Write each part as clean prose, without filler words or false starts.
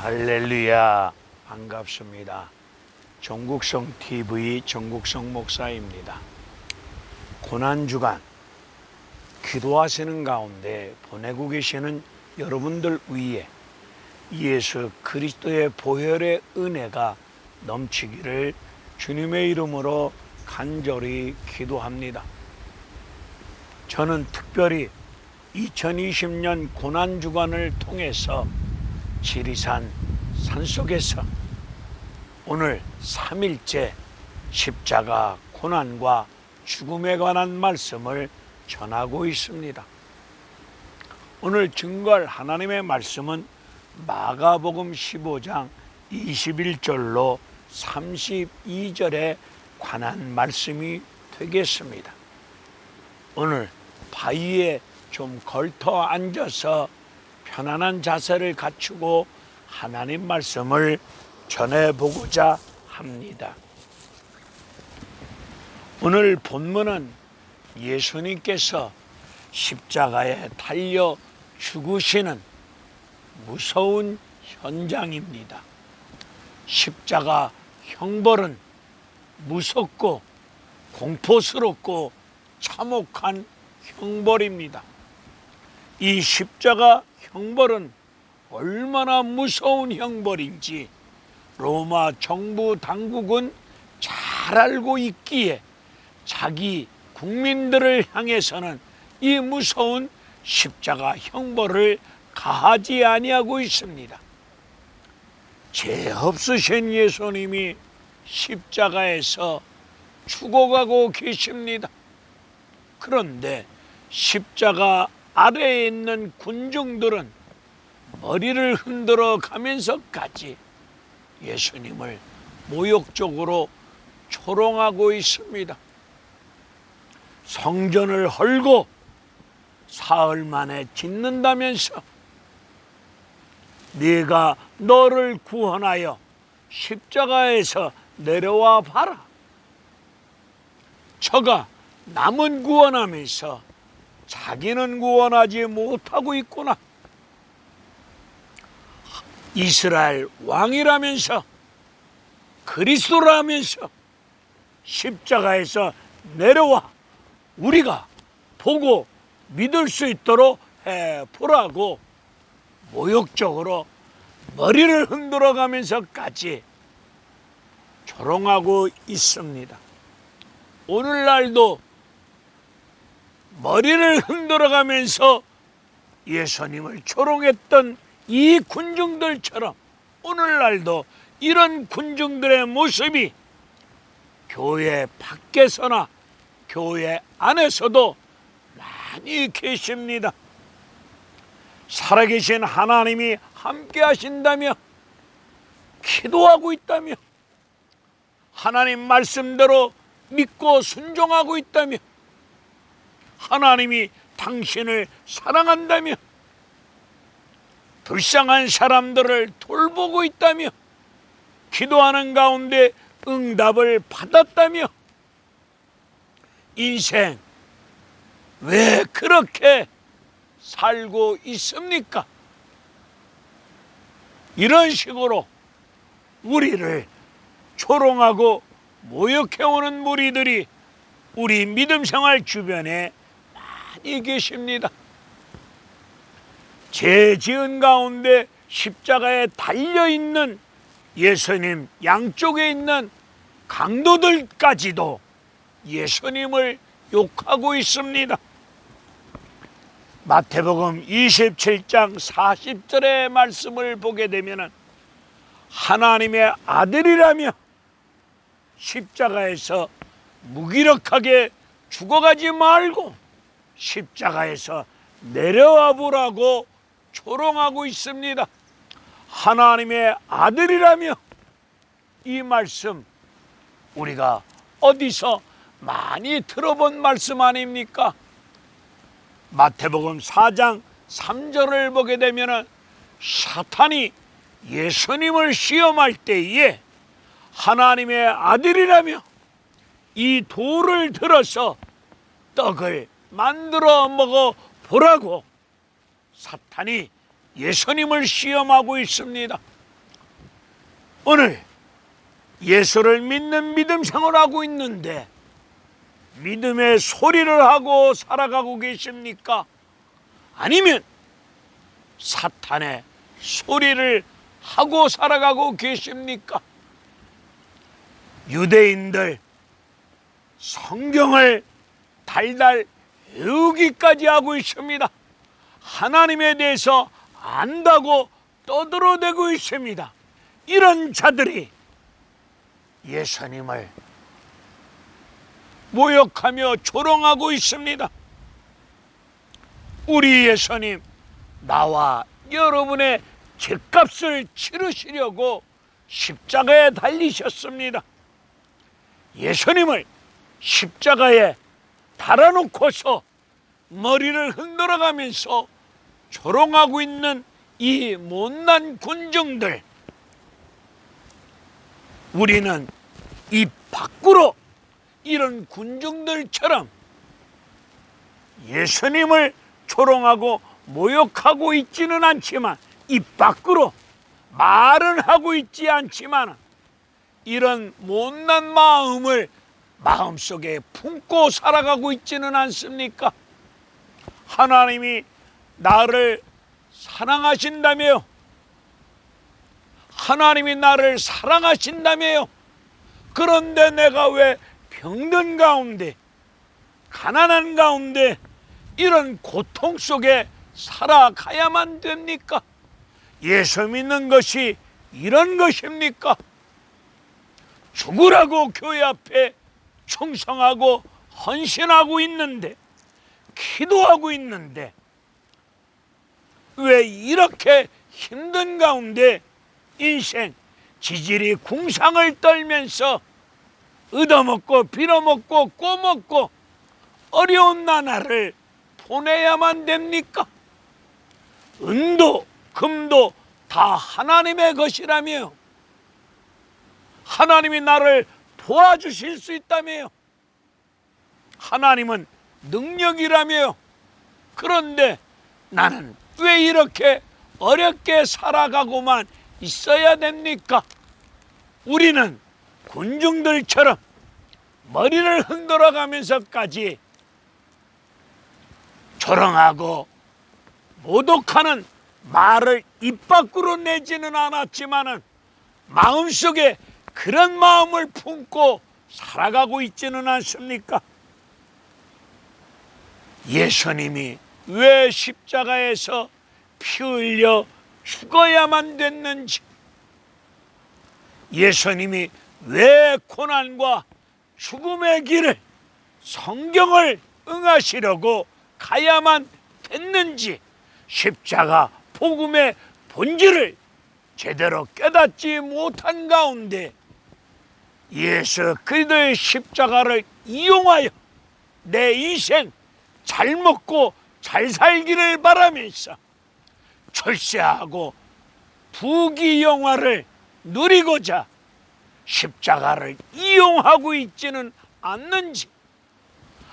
할렐루야, 반갑습니다. 전국성 TV 전국성 목사입니다. 고난주간 기도하시는 가운데 보내고 계시는 여러분들 위에 예수 그리스도의 보혈의 은혜가 넘치기를 주님의 이름으로 간절히 기도합니다. 저는 특별히 2020년 고난주간을 통해서 지리산 산속에서 오늘 3일째 십자가 고난과 죽음에 관한 말씀을 전하고 있습니다. 오늘 증거할 하나님의 말씀은 마가복음 15장 21절로 32절에 관한 말씀이 되겠습니다. 오늘 바위에 좀 걸터 앉아서 편안한 자세를 갖추고 하나님 말씀을 전해보고자 합니다. 오늘 본문은 예수님께서 십자가에 달려 죽으시는 무서운 현장입니다. 십자가 형벌은 무섭고 공포스럽고 참혹한 형벌입니다. 이 십자가 형벌은 얼마나 무서운 형벌인지 로마 정부 당국은 잘 알고 있기에 자기 국민들을 향해서는 이 무서운 십자가 형벌을 가하지 아니하고 있습니다. 죄 없으신 예수님이 십자가에서 죽어가고 계십니다. 그런데 십자가 아래에 있는 군중들은 머리를 흔들어 가면서까지 예수님을 모욕적으로 조롱하고 있습니다. 성전을 헐고 사흘 만에 짓는다면서 네가 너를 구원하여 십자가에서 내려와 봐라. 저가 남은 구원하면서 자기는 구원하지 못하고 있구나. 이스라엘 왕이라면서 그리스도라면서 십자가에서 내려와 우리가 보고 믿을 수 있도록 해보라고 모욕적으로 머리를 흔들어 가면서까지 조롱하고 있습니다. 오늘날도 머리를 흔들어 가면서 예수님을 조롱했던 이 군중들처럼 오늘날도 이런 군중들의 모습이 교회 밖에서나 교회 안에서도 많이 계십니다. 살아계신 하나님이 함께 하신다며 기도하고 있다며 하나님 말씀대로 믿고 순종하고 있다며 하나님이 당신을 사랑한다며 불쌍한 사람들을 돌보고 있다며 기도하는 가운데 응답을 받았다며 인생 왜 그렇게 살고 있습니까? 이런 식으로 우리를 조롱하고 모욕해오는 무리들이 우리 믿음 생활 주변에 많이 계십니다. 죄 지은 가운데 십자가에 달려있는 예수님 양쪽에 있는 강도들까지도 예수님을 욕하고 있습니다. 마태복음 27장 40절의 말씀을 보게 되면 하나님의 아들이라며 십자가에서 무기력하게 죽어가지 말고 십자가에서 내려와 보라고 조롱하고 있습니다. 하나님의 아들이라며 이 말씀 우리가 어디서 많이 들어본 말씀 아닙니까? 마태복음 4장 3절을 보게 되면 사탄이 예수님을 시험할 때에 하나님의 아들이라며 이 돌을 들어서 떡을 만들어 먹어 보라고 사탄이 예수님을 시험하고 있습니다. 오늘 예수를 믿는 믿음 생활하고 있는데 믿음의 소리를 하고 살아가고 계십니까? 아니면 사탄의 소리를 하고 살아가고 계십니까? 유대인들 성경을 달달 외우기까지 하고 있습니다. 하나님에 대해서 안다고 떠들어대고 있습니다. 이런 자들이 예수님을 모욕하며 조롱하고 있습니다. 우리 예수님, 나와 여러분의 죄값을 치르시려고 십자가에 달리셨습니다. 예수님을 십자가에 달아놓고서 머리를 흔들어가면서 조롱하고 있는 이 못난 군중들, 우리는 이 밖으로 이런 군중들처럼 예수님을 조롱하고 모욕하고 있지는 않지만, 입 밖으로 말은 하고 있지 않지만 이런 못난 마음을 마음속에 품고 살아가고 있지는 않습니까? 하나님이 나를 사랑하신다며요. 하나님이 나를 사랑하신다며요. 그런데 내가 왜 병든 가운데, 가난한 가운데 이런 고통 속에 살아가야만 됩니까? 예수 믿는 것이 이런 것입니까? 죽으라고 교회 앞에 충성하고 헌신하고 있는데, 기도하고 있는데 왜 이렇게 힘든 가운데 인생 지질이 궁상을 떨면서 얻어먹고 빌어먹고 꼬먹고 어려운 나날을 보내야만 됩니까? 은도 금도 다 하나님의 것이라며, 하나님이 나를 도와주실 수 있다며요. 하나님은 능력이라며요. 그런데 나는 왜 이렇게 어렵게 살아가고만 있어야 됩니까? 우리는 군중들처럼 머리를 흔들어가면서까지 조롱하고 모독하는 말을 입 밖으로 내지는 않았지만은 마음속에 그런 마음을 품고 살아가고 있지는 않습니까? 예수님이 왜 십자가에서 피 흘려 죽어야만 됐는지, 예수님이 왜 고난과 죽음의 길을, 성경을 응하시려고 가야만 됐는지, 십자가 복음의 본질을 제대로 깨닫지 못한 가운데 예수 그리스도의 십자가를 이용하여 내 인생 잘 먹고 잘 살기를 바라면서 출세하고 부귀영화를 누리고자 십자가를 이용하고 있지는 않는지,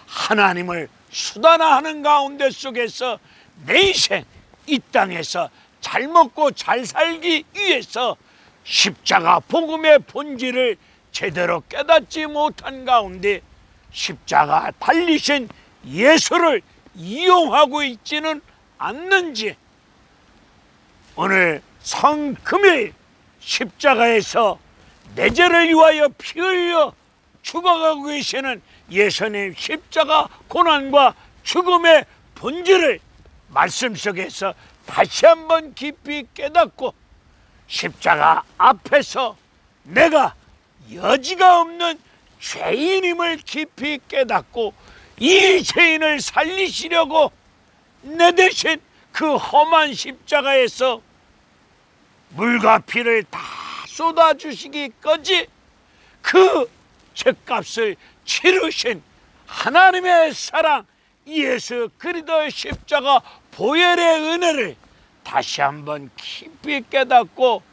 하나님을 수단화하는 가운데 속에서 내 인생 이 땅에서 잘 먹고 잘 살기 위해서 십자가 복음의 본질을 제대로 깨닫지 못한 가운데 십자가 달리신 예수를 이용하고 있지는 않는지, 오늘 성금요일 십자가에서 내 죄를 위하여 피 흘려 죽어가고 계시는 예수님 십자가 고난과 죽음의 본질을 말씀 속에서 다시 한번 깊이 깨닫고 십자가 앞에서 내가 여지가 없는 죄인임을 깊이 깨닫고 이 죄인을 살리시려고 내 대신 그 험한 십자가에서 물과 피를 다 쏟아주시기까지 그 죄값을 치르신 하나님의 사랑, 예수 그리스도의 십자가 보혈의 은혜를 다시 한번 깊이 깨닫고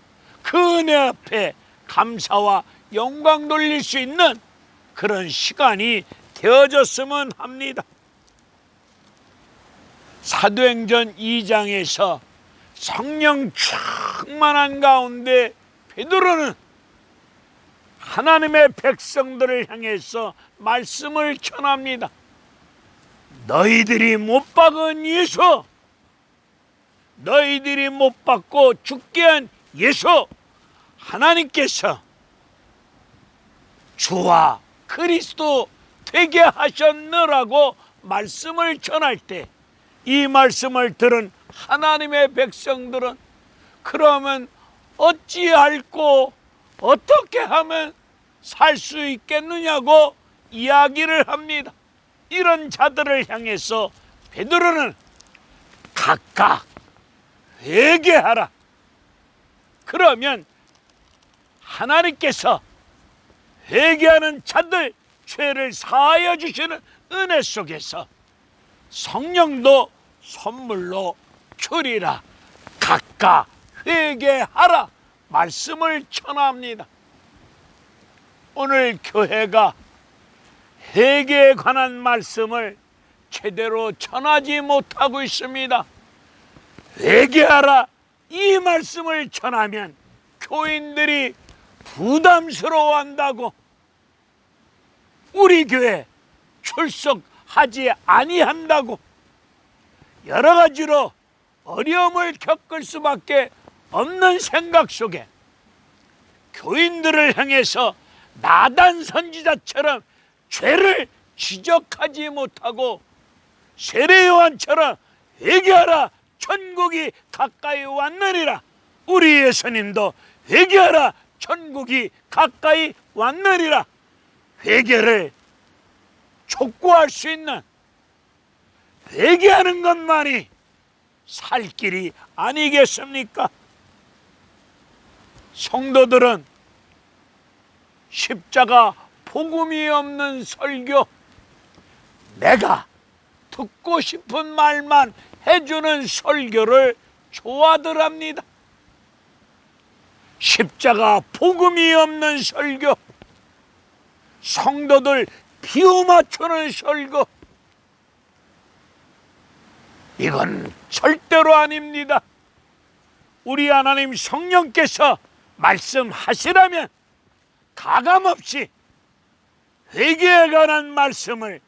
그 은혜 앞에 감사와 영광 돌릴 수 있는 그런 시간이 되어졌으면 합니다. 사도행전 2장에서 성령 충만한 가운데 베드로는 하나님의 백성들을 향해서 말씀을 전합니다. 너희들이 못 박은 예수, 너희들이 못 박고 죽게 한 예수, 하나님께서 주와 그리스도 되게 하셨느라고 말씀을 전할 때, 이 말씀을 들은 하나님의 백성들은 그러면 어찌할꼬 어떻게 하면 살 수 있겠느냐고 이야기를 합니다. 이런 자들을 향해서 베드로는 각각 회개하라. 그러면 하나님께서 회개하는 자들 죄를 사하여 주시는 은혜 속에서 성령도 선물로 주리라. 각각 회개하라 말씀을 전합니다. 오늘 교회가 회개에 관한 말씀을 제대로 전하지 못하고 있습니다. 회개하라 이 말씀을 전하면 교인들이 부담스러워한다고 우리 교회 출석하지 아니한다고 여러 가지로 어려움을 겪을 수밖에 없는 생각 속에 교인들을 향해서 나단 선지자처럼 죄를 지적하지 못하고 세례 요한처럼 회개하라 천국이 가까이 왔느니라, 우리 예수님도 회개하라 천국이 가까이 왔느니라 회개를 촉구할 수 있는, 회개하는 것만이 살 길이 아니겠습니까? 성도들은 십자가 복음이 없는 설교, 내가 듣고 싶은 말만 해주는 설교를 좋아들 합니다. 십자가 복음이 없는 설교, 성도들 비유 맞추는 설교, 이건 절대로 아닙니다. 우리 하나님 성령께서 말씀하시라면 가감없이 회개에 관한 말씀을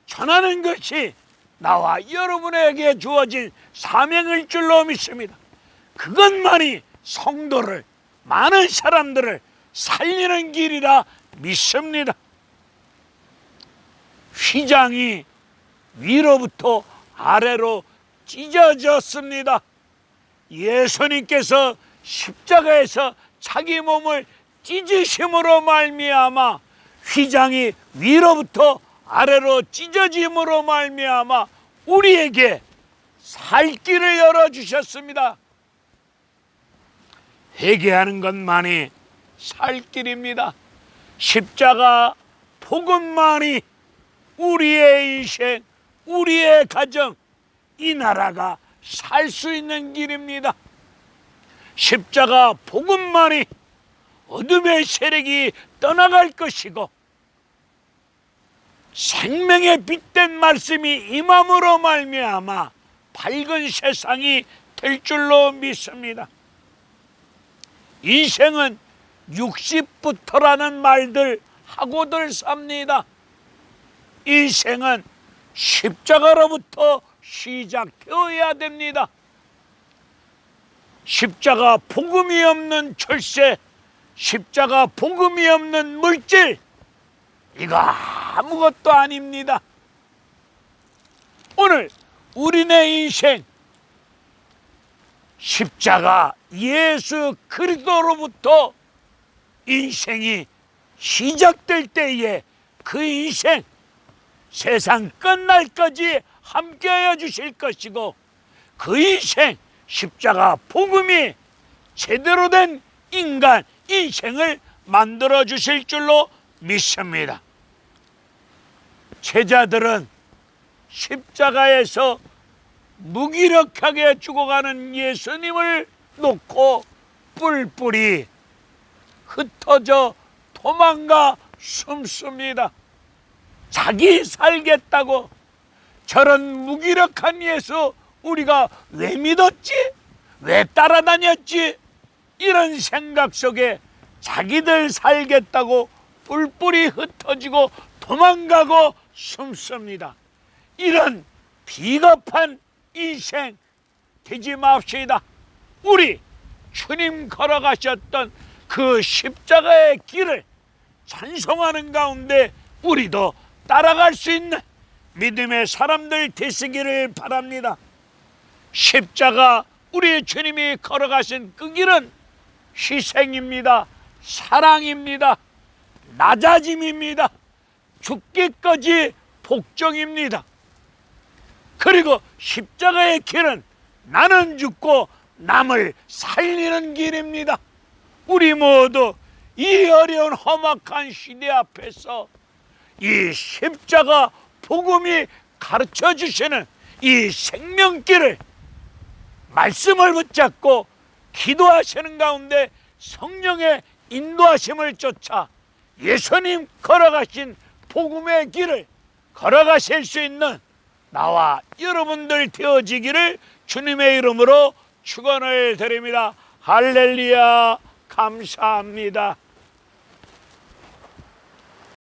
전하는 것이 나와 여러분에게 주어진 사명일 줄로 믿습니다. 그것만이 성도를, 많은 사람들을 살리는 길이라 믿습니다. 휘장이 위로부터 아래로 찢어졌습니다. 예수님께서 십자가에서 자기 몸을 찢으심으로 말미암아 휘장이 위로부터 아래로 찢어짐으로 말미암아 우리에게 살 길을 열어주셨습니다. 회개하는 것만이 살 길입니다. 십자가 복음만이 우리의 인생, 우리의 가정, 이 나라가 살 수 있는 길입니다. 십자가 복음만이 어둠의 세력이 떠나갈 것이고 생명의 빛된 말씀이 임함으로 말미암아 밝은 세상이 될 줄로 믿습니다. 인생은 60부터라는 말들 하고들 삽니다. 인생은 십자가로부터 시작되어야 됩니다. 십자가 복음이 없는 철새, 십자가 복음이 없는 물질, 이거 아무것도 아닙니다. 오늘 우리네 인생, 십자가 예수 그리스도로부터 인생이 시작될 때에 그 인생 세상 끝날까지 함께하여 주실 것이고, 그 인생 십자가 복음이 제대로 된 인간 인생을 만들어 주실 줄로 믿습니다. 제자들은 십자가에서 무기력하게 죽어가는 예수님을 놓고 뿔뿔이 흩어져 도망가 숨습니다. 자기 살겠다고 저런 무기력한 예수 우리가 왜 믿었지? 왜 따라다녔지? 이런 생각 속에 자기들 살겠다고 뿔뿔이 흩어지고 도망가고 숨습니다. 이런 비겁한 인생 되지 맙시다. 우리 주님 걸어가셨던 그 십자가의 길을 찬송하는 가운데 우리도 따라갈 수 있는 믿음의 사람들 되시기를 바랍니다. 십자가, 우리 주님이 걸어가신 그 길은 희생입니다. 사랑입니다. 낮아짐입니다. 죽기까지 복종입니다. 그리고 십자가의 길은 나는 죽고 남을 살리는 길입니다. 우리 모두 이 어려운 험악한 시대 앞에서 이 십자가 복음이 가르쳐 주시는 이 생명길을, 말씀을 붙잡고 기도하시는 가운데 성령의 인도하심을 쫓아 예수님 걸어가신 복음의 길을 걸어가실 수 있는 나와 여러분들 되어지기를 주님의 이름으로 축원을 드립니다. 할렐루야, 감사합니다.